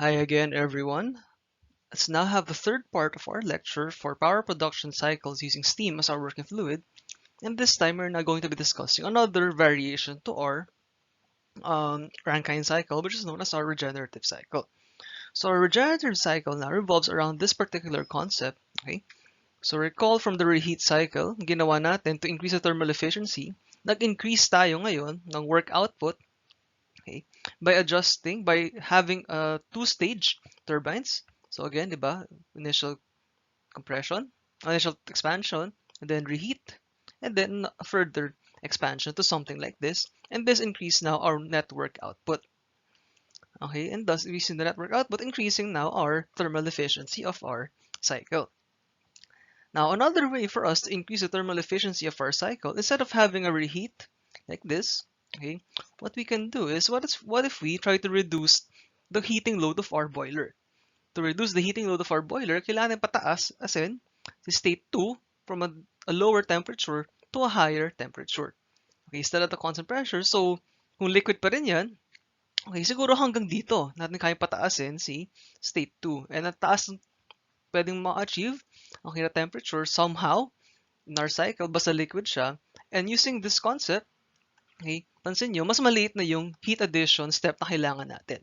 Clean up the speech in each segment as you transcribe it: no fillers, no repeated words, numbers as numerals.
Hi again, everyone. Let's now have the third part of our lecture for power production cycles using steam as our working fluid. And this time, we're now going to be discussing another variation to our Rankine cycle, which is known as our regenerative cycle. So our regenerative cycle now revolves around this particular concept. Okay? So recall from the reheat cycle, ginawa natin to increase the thermal efficiency. Nag-increase tayo ngayon ng work output, okay, by having two-stage turbines. So again, diba, initial compression, initial expansion, and then reheat, and then further expansion to something like this. And this increase now our network output. Okay, and thus increasing the network output, increasing now our thermal efficiency of our cycle. Now, another way for us to increase the thermal efficiency of our cycle, instead of having a reheat like this, okay, what we can do is, what if we try to reduce the heating load of our boiler? To reduce the heating load of our boiler, kailangan pataas, as in, si state 2 from a lower temperature to a higher temperature. Okay, still at a constant pressure, so kung liquid pa rin yan, okay, siguro hanggang dito natin kaya pataasin si state 2. And at taas pwedeng ma-achieve, okay, na temperature somehow in our cycle, basta liquid siya. And using this concept, okay, pansin nyo, mas maliit na yung heat addition step na kailangan natin.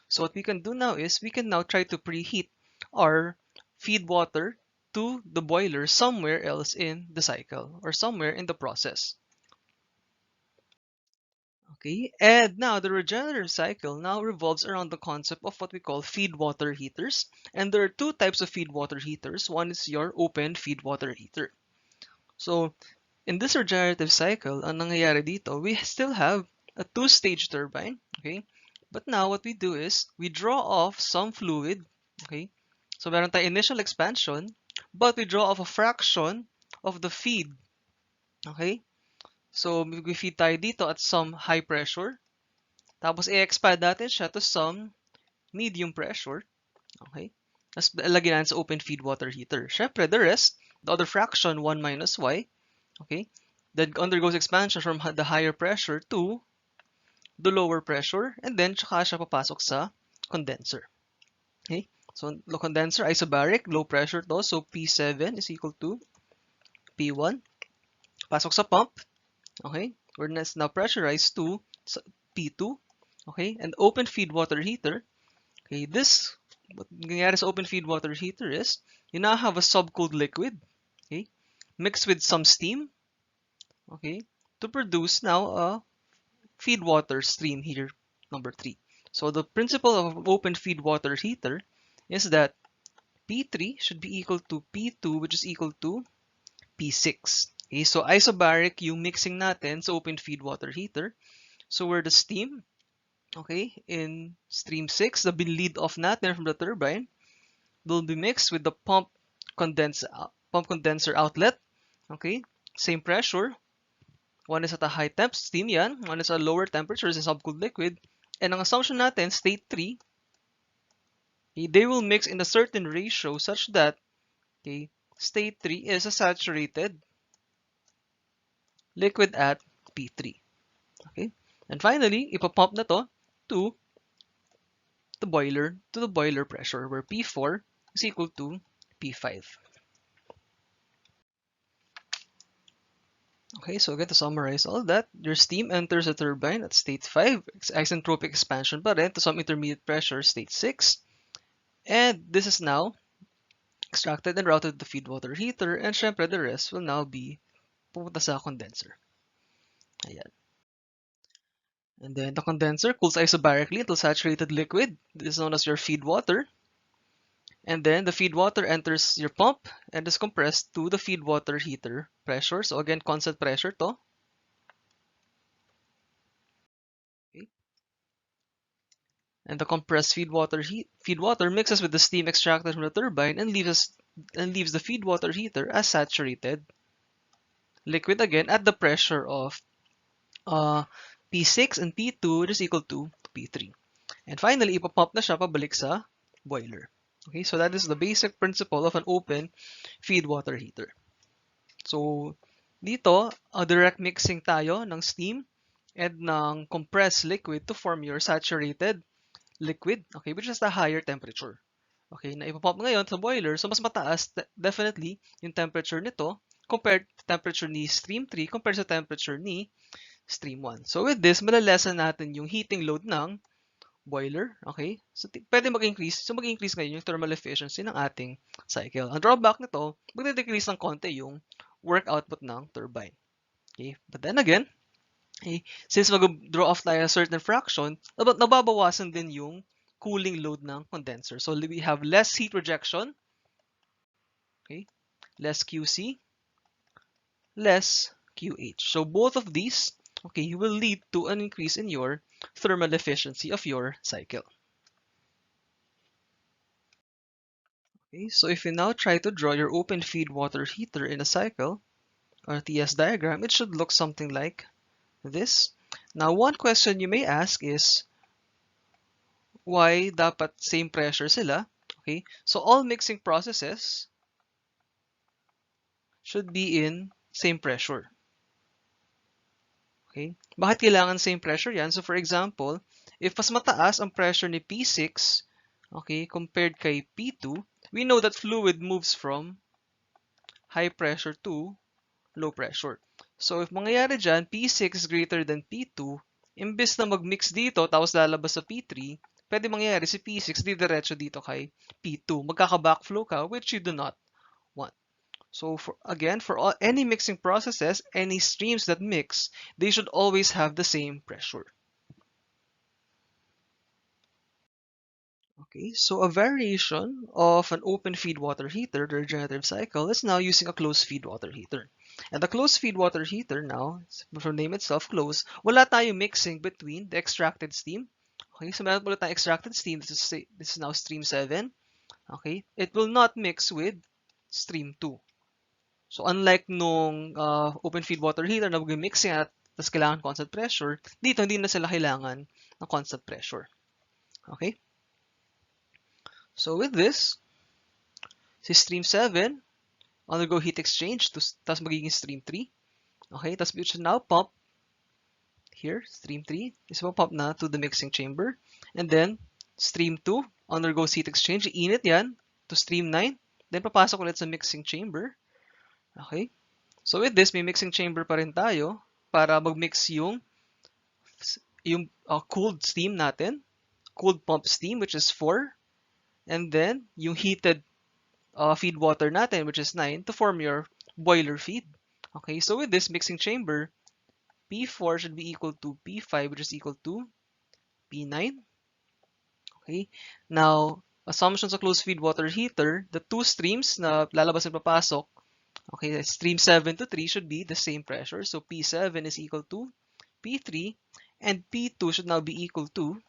So what we can do now is we can now try to preheat our feed water to the boiler somewhere else in the cycle or somewhere in the process. Okay, and now the regenerative cycle now revolves around the concept of what we call feed water heaters. And there are two types of feed water heaters. One is your open feed water heater. So in this regenerative cycle, ang nangyayari dito, we still have a two-stage turbine, okay? But now what we do is we draw off some fluid, okay? So meron tayong initial expansion, but we draw off a fraction of the feed, okay? So we feed tayo dito at some high pressure, tapos i-expand natin siya to some medium pressure, okay? Tapos lagyan natin sa open feed water heater. Syempre, the rest, the other fraction, 1 minus y, okay, that undergoes expansion from the higher pressure to the lower pressure, and then tsaka siya papasok sa condenser. Okay, so the condenser, isobaric, low pressure to, so P7 is equal to P1. Pasok sa pump, okay, where it's now pressurized to P2, okay, and open feed water heater, okay, what nangyayari sa open feed water heater is, you now have a subcooled liquid, okay, mixed with some steam, okay, to produce now a feed water stream here, number 3. So the principle of open feed water heater is that P3 should be equal to P2, which is equal to P6. Okay, so isobaric yung mixing natin sa open feed water heater. So where the steam, okay, in stream 6, the bleed off natin from the turbine, will be mixed with the pump condenser outlet. Okay, same pressure. One is at a high temp, steam yan. One is at a lower temperature, is a subcooled liquid. And ang assumption natin, state 3, okay, they will mix in a certain ratio such that, okay, state 3 is a saturated liquid at P3. Okay? And finally, ipapump na to to the boiler pressure, where P4 is equal to P5. Okay, so again, to summarize all that, your steam enters the turbine at state 5, isentropic expansion pa rin to some intermediate pressure, state 6. And this is now extracted and routed to the feed water heater, and syempre the rest will now be pupunta sa condenser. Ayan. And then the condenser cools isobarically into saturated liquid. This is known as your feed water. And then the feed water enters your pump and is compressed to the feed water heater pressure. So again, constant pressure to. Okay. And the compressed feed water mixes with the steam extracted from the turbine and leaves the feed water heater as saturated liquid again at the pressure of P6 and P2, which is equal to P3. And finally, ipapump na siya pabalik sa boiler. Okay, so that is the basic principle of an open feed water heater. So, dito, direct mixing tayo ng steam and ng compressed liquid to form your saturated liquid, okay, which is the higher temperature. Okay, na ipapump ngayon sa boiler, so mas mataas definitely yung temperature nito compared to temperature ni stream 3 compared sa temperature ni stream 1. So with this, malalesen natin yung heating load ng boiler, okay? So pwede mag-increase, so mag-increase ngayon yung thermal efficiency ng ating cycle. Ang drawback nito, magde-decrease ng konti yung work output ng turbine. Okay? But then again, okay, since mag-draw off tayo a certain fraction, nababawasan din yung cooling load ng condenser. So we have less heat rejection, okay, less QC, less QH. So both of these, okay, will lead to an increase in your thermal efficiency of your cycle. Okay, so if you now try to draw your open feed water heater in a cycle or TS diagram, it should look something like this. Now, one question you may ask is, why dapat same pressure sila? Okay, so all mixing processes should be in same pressure. Okay, bakit kailangan same pressure yan? So for example, if mas mataas ang pressure ni P6, okay, compared kay P2, we know that fluid moves from high pressure to low pressure. So if mangyayari dyan, P6 is greater than P2, imbes na mag-mix dito tapos lalabas sa P3, pwede mangyayari si P6 diretso dito kay P2. Magkaka-backflow ka, which you do not want. So again, for any mixing processes, any streams that mix, they should always have the same pressure. Okay, so a variation of an open feed water heater, the regenerative cycle, is now using a closed feed water heater. And the closed feed water heater now, from the name itself, closed, wala tayong mixing between the extracted steam. Okay, so meron pala tayong extracted steam. This is now stream 7. Okay, it will not mix with stream 2. So unlike nung open feed water heater na mag-mixing at tas kailangan constant pressure, dito hindi na sila kailangan ng constant pressure. Okay? So with this, si stream 7, undergo heat exchange, tapos magiging stream 3. Okay, tapos we should now pump here, stream 3, is pump na to the mixing chamber. And then, stream 2, undergoes heat exchange, iinit yan to stream 9. Then, papasok ulit sa mixing chamber. Okay, so with this, may mixing chamber pa rin tayo para mag-mix yung cooled steam natin, cooled pump steam, which is 4. And then, yung heated feed water natin, which is 9, to form your boiler feed. Okay, so with this mixing chamber, P4 should be equal to P5, which is equal to P9. Okay, now, assumptions of closed feed water heater, the two streams na lalabas at papasok, okay, stream 7 to 3 should be the same pressure. So P7 is equal to P3, and P2 should now be equal to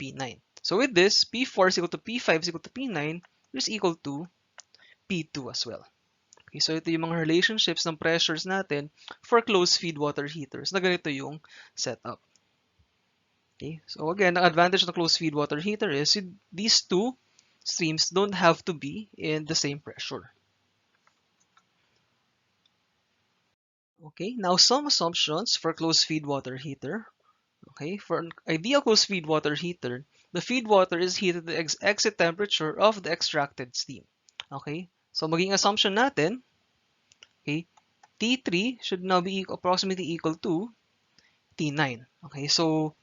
P9. So with this, P4 is equal to P5 is equal to P9, which is equal to P2 as well. Okay, so ito yung mga relationships ng pressures natin for closed feed water heaters na ganito yung setup. Okay, so again, the advantage of the closed feed water heater is these two streams don't have to be in the same pressure. Okay, now some assumptions for closed feed water heater. Okay, for an ideal closed feed water heater, the feed water is heated to the exit temperature of the extracted steam. Okay, so maging assumption natin, okay, T3 should now be approximately equal to T9. Okay, so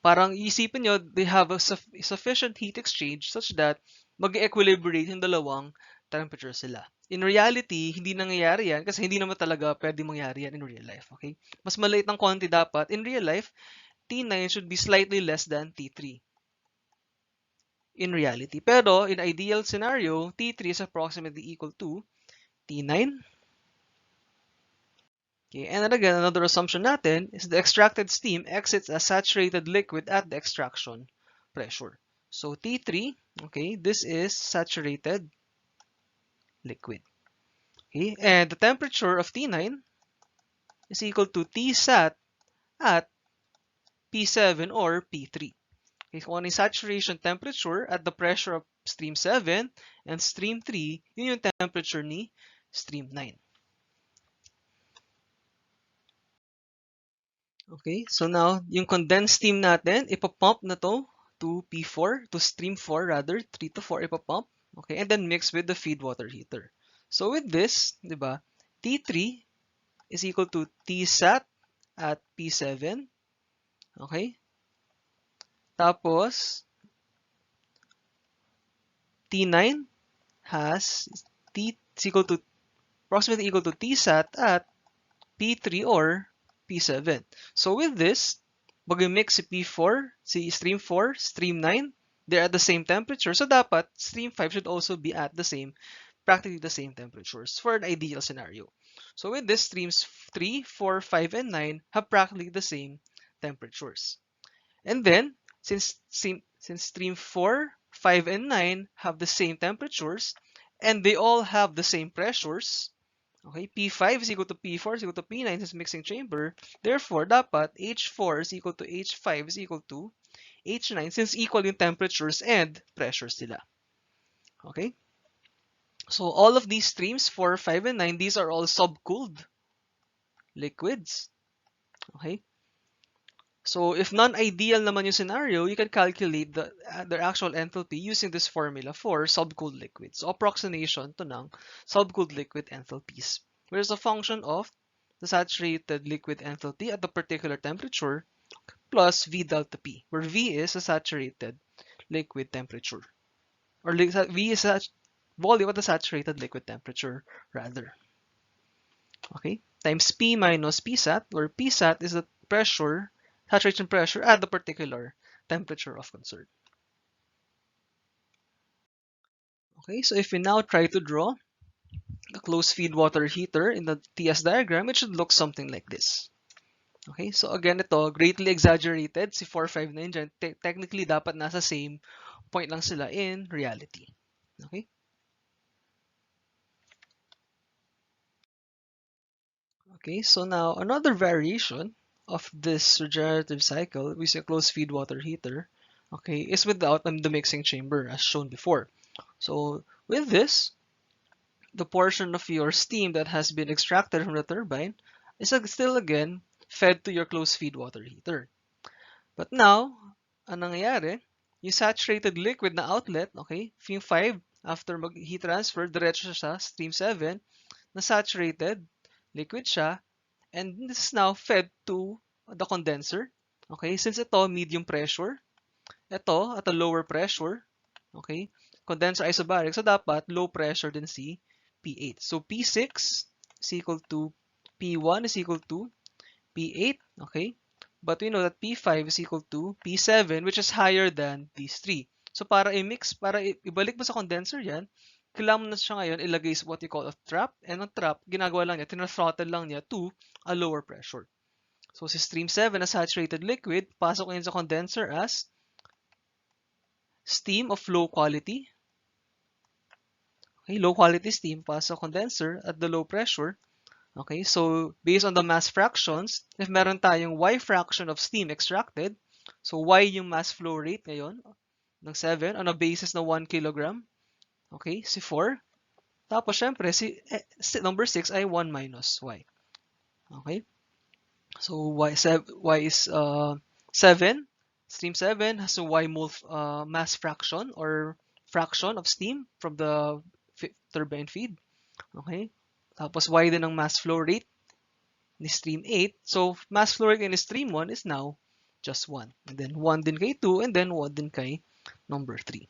parang isipin nyo, they have a sufficient heat exchange such that mag-equilibrate yung dalawang temperature sila. In reality, hindi nangyayari yan kasi hindi naman talaga pwede mangyari yan in real life. Okay? Mas maliit ng konti dapat. In real life, T9 should be slightly less than T3. In reality. Pero, in ideal scenario, T3 is approximately equal to T9. Okay, and then again, another assumption natin is the extracted steam exits as saturated liquid at the extraction pressure. So T3, okay, this is saturated liquid. Okay, and the temperature of T9 is equal to Tsat at P7 or P3. Okay, kung ano yung saturation temperature at the pressure of stream 7 and stream 3, yun yung temperature ni stream 9. Okay, so now, yung condensed steam natin, ipapump na to to P4, to stream 4 rather, 3 to 4 ipapump, okay, and then mix with the feed water heater. So with this, di ba, T3 is equal to Tsat at P7, okay? Tapos, T9 has T is equal to approximately equal to Tsat at P3 or P7. So with this, pag mix si P4, si stream 4, stream 9, they're at the same temperature. So dapat stream 5 should also be at the same, practically the same temperatures for an ideal scenario. So with this, streams 3, 4, 5, and 9 have practically the same temperatures. And then, since stream 4, 5, and 9 have the same temperatures, and they all have the same pressures, okay, P5 is equal to P4 is equal to P9 is mixing chamber. Therefore, dapat H4 is equal to H5 is equal to H9 since equal yung temperatures and pressures nila. Okay? So all of these streams, 4, 5, and 9, these are all subcooled liquids. Okay? So if non-ideal naman yung scenario, you can calculate their actual enthalpy using this formula for subcooled liquids. So approximation to ng subcooled liquid enthalpies, where is a function of the saturated liquid enthalpy at the particular temperature plus V delta P, where V is the saturated liquid temperature, or V is the volume at the saturated liquid temperature, rather. Okay, times P minus Psat, where Psat is the pressure, saturation pressure at the particular temperature of concern. Okay, so if we now try to draw the closed feed water heater in the TS diagram, it should look something like this. Okay, so again, ito, greatly exaggerated, si 459 dyan, technically dapat nasa same point lang sila in reality. Okay? Okay, so now another variation of this regenerative cycle using a closed feed water heater, okay, is without the mixing chamber as shown before. So with this, the portion of your steam that has been extracted from the turbine is still again fed to your closed feed water heater. But now, ang nangyayari, yung saturated liquid na outlet, okay, yung 5, after mag-heat transfer, diretso siya sa stream 7, na saturated liquid siya, and this is now fed to the condenser. Okay, since ito medium pressure, ito at a lower pressure, okay, condenser isobaric, so dapat low pressure din si P8. So P6 is equal to P1 is equal to P8, okay? But we know that P5 is equal to P7, which is higher than these three. So para i-mix, para ibalik mo sa condenser yan, kailangan mo na siya ngayon ilagay sa what you call a trap. And ang trap, ginagawa lang niya, tinathrottle lang niya to a lower pressure. So si stream 7 na saturated liquid, pasok ngayon sa condenser as steam of low quality. Okay, low quality steam pasok condenser at the low pressure. Okay, so based on the mass fractions, if meron tayong Y fraction of steam extracted, so Y yung mass flow rate ngayon ng 7 on a basis na 1 kilogram. Okay, si 4. Tapos syempre, si number 6 ay 1 minus Y. Okay, so Y is 7. Stream 7 has a Y mole mass fraction or fraction of steam from the turbine feed. Okay, tapos Y din ang mass flow rate ni stream 8. So, mass flow rate in stream 1 is now just 1. And then 1 din kay 2, and then 1 din kay number 3.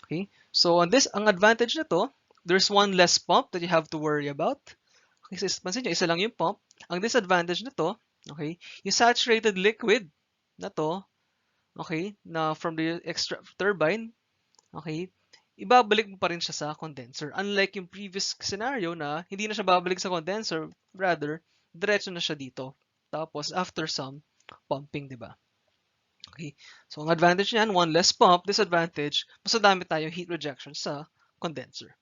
Okay? So, on this, ang advantage nito, there's one less pump that you have to worry about. Okay, so pansin nyo, isa lang yung pump. Ang disadvantage nito, okay, yung saturated liquid na to, okay, na from the extra turbine, okay, ibabalik mo pa rin siya sa condenser. Unlike yung previous scenario na hindi na siya babalik sa condenser, rather, diretso na siya dito. Tapos, after some pumping, di ba? Okay. So, ang advantage niyan, one less pump. Disadvantage, mas madami tayong heat rejection sa condenser.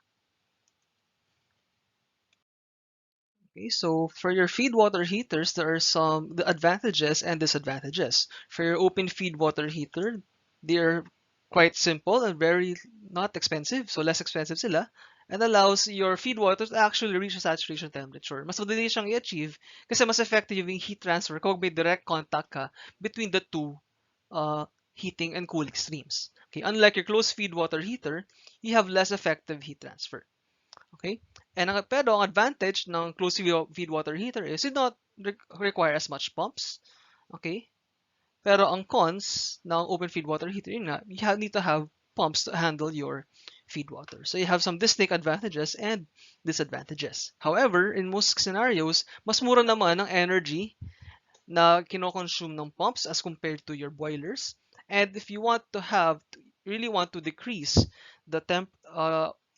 Okay, so for your feed water heaters, there are some advantages and disadvantages. For your open feed water heater, they're quite simple and very not expensive, so less expensive sila, and allows your feed water to actually reach a saturation temperature. Mas madali siyang i-achieve kasi mas effective yung heat transfer kung may direct contact ka between the two heating and cooling streams. Okay, unlike your closed feed water heater, you have less effective heat transfer. Okay? Pero ang advantage ng closed feed water heater is it not require as much pumps. Okay? Pero ang cons ng open feed water heater, yun nga, need to have pumps to handle your feed water. So you have some distinct advantages and disadvantages. However, in most scenarios, mas mura naman ang energy na kino-consume ng pumps as compared to your boilers. And if you want to really want to decrease the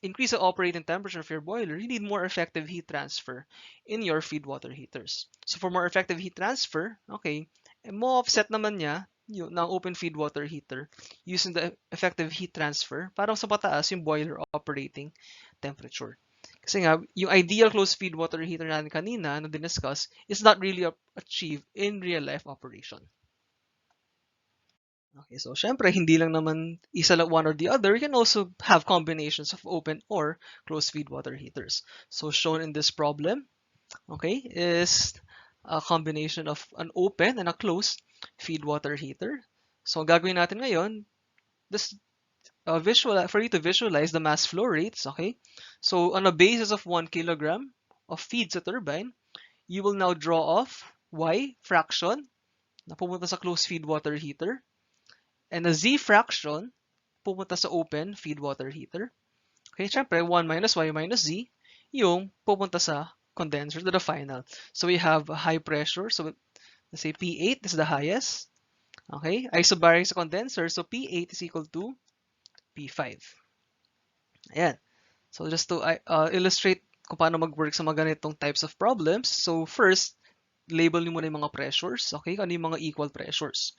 increase the operating temperature of your boiler, you need more effective heat transfer in your feed water heaters. So for more effective heat transfer, okay, mo offset naman niya yung ng open feed water heater using the effective heat transfer para sa pataas yung boiler operating temperature. Kasi nga, yung ideal closed feed water heater natin kanina na diniscuss is not really achieved in real life operation. Okay, so syempre, hindi lang naman isa lang one or the other. You can also have combinations of open or closed feed water heaters. So shown in this problem, okay, is a combination of an open and a closed feed water heater. So ang gagawin natin ngayon, this for you to visualize the mass flow rates, okay? So on a basis of 1 kilogram of feed sa turbine, you will now draw off Y fraction na pupunta sa closed feed water heater and a Z fraction pupunta sa open feed water heater. Okay, syempre 1 minus Y minus Z yung pupunta sa condenser to the final. So we have a high pressure. So let's say P8 is the highest. Okay, isobaric sa condenser. So P8 is equal to P5. Ayan. So just to illustrate kung paano mag-work sa mga ganitong types of problems. So first, label niyo muna yung mga pressures. Okay, ano yung mga equal pressures.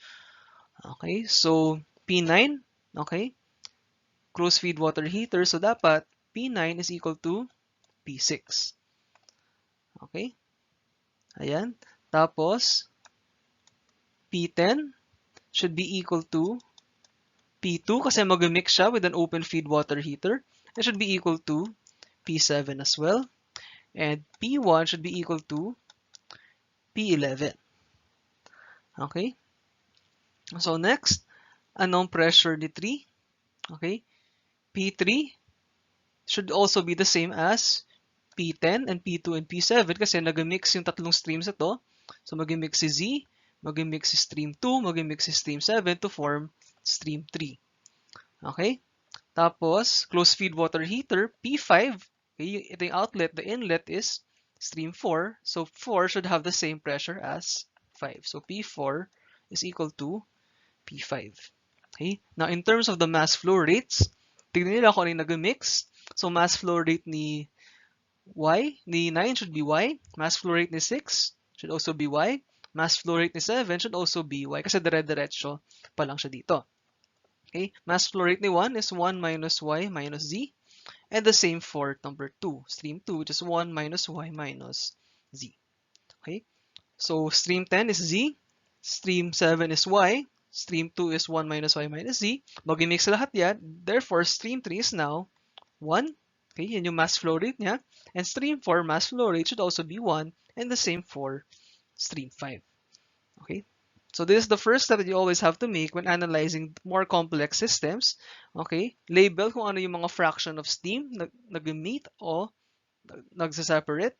Okay, so P9, okay, closed feed water heater. So dapat P9 is equal to P6. Okay, ayan. Tapos, P10 should be equal to P2 kasi mag-mix siya with an open feed water heater. It should be equal to P7 as well. And P1 should be equal to P11. Okay? So next, anong pressure ni 3? Okay? P3 should also be the same as P10 and P2 and P7 kasi nag-mix yung tatlong streams ito. So mag-mix si Z, mag-mix si stream 2, mag-mix si stream 7 to form stream 3. Okay? Tapos, closed feed water heater, P5, okay, ito yung outlet, the inlet is stream 4. So 4 should have the same pressure as 5. So P4 is equal to P5. Okay? Now, in terms of the mass flow rates, tignan nila kung ano yung nag-mix. So mass flow rate ni Y, ni 9 should be Y. Mass flow rate ni 6 should also be Y. Mass flow rate ni 7 should also be Y kasi dire-diretso pa lang siya dito. Okay, mass flow rate ni 1 is 1 minus Y minus Z. And the same for number 2, stream 2, which is 1 minus Y minus Z. Okay, so stream 10 is Z, stream 7 is Y, stream 2 is 1 minus Y minus Z. Mag-mix lahat yan, therefore stream 3 is now 1. Okay, yan yung mass flow rate niya. And stream 4 mass flow rate should also be 1, and the same for stream 5. Okay, so this is the first step that you always have to make when analyzing more complex systems. Okay, label kung ano yung mga fraction of steam nag-meet o nagse-separate.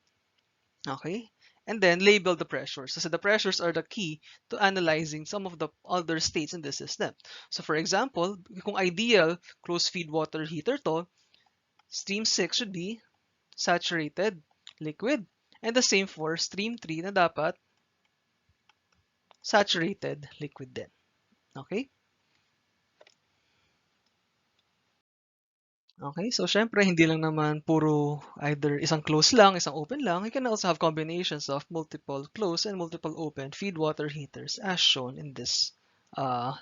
Okay, and then label the pressures. So the pressures are the key to analyzing some of the other states in the system. So for example, kung ideal closed feed water heater to, stream 6 should be saturated liquid. And the same for stream 3 na dapat saturated liquid din. Okay? Okay, so syempre hindi lang naman puro either isang close lang, isang open lang. You can also have combinations of multiple close and multiple open feed water heaters as shown in this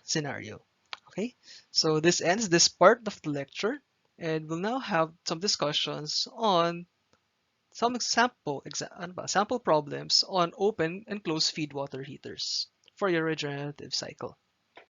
scenario. Okay, so this ends this part of the lecture, and we'll now have some discussions on some sample problems on open and closed feed water heaters for your regenerative cycle.